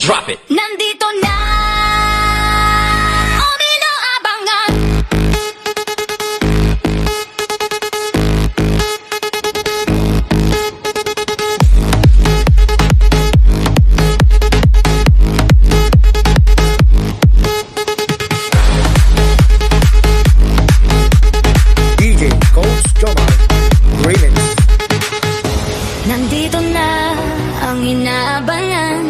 drop it. Nandito na ang inaabangan. DJ Coach Jomar Remix. Nandito na ang inaabangan.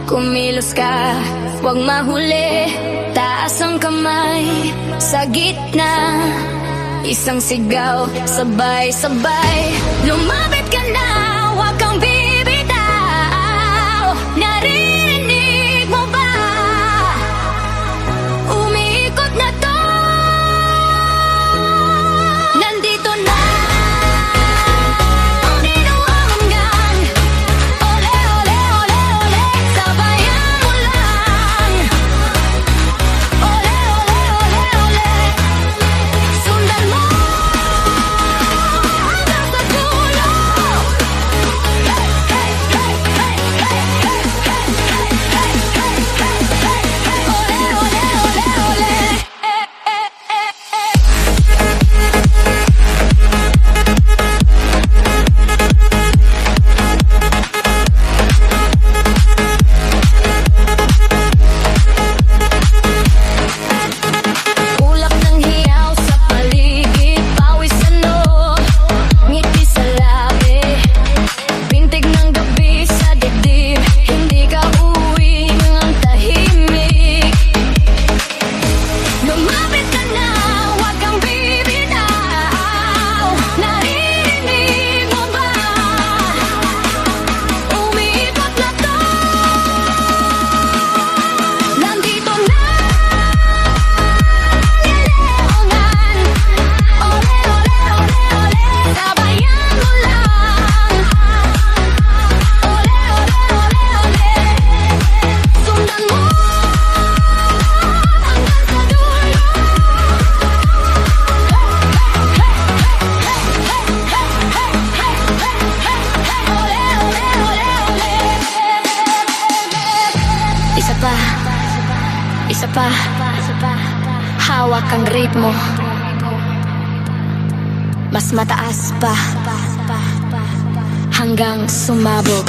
Kumilos ka, huwag mahuli. Taas ang kamay sa gitna. Isang sigaw, sabay-sabay. Lumapit ka na, huwag kang bibitaw. Naririnig mo ba? Umiikot na to. Nandito na ang inuumbang. Ole, ole, ole, ole, sabayan mo lang. Ole, ole, ole, ole, sundan mo hanggang sa dulo. Hey, hey, hey, hey, hey, hey, hey, hey, hey, hey, hey, hey. Ole, ole, ole, ole, ulap ng hiyaw sa paligid, pawis ano, ngiti sa labi, bintig ng gabi sa dibdib, hindi ka uwi ng tahimik. Lumapit ka na, huwag kang bibitaw. Naririnig mo ba? Umiikot na to. Nandito na nileongan. Ole, ole, ole, ole, sabayan mo lang. Ole, ole, ole, ole, sundan mo hanggang sa dulo. Ole, ole, ole, ole. Isa pa, hawak ang ritmo. Mas mataas pa hanggang sumabog.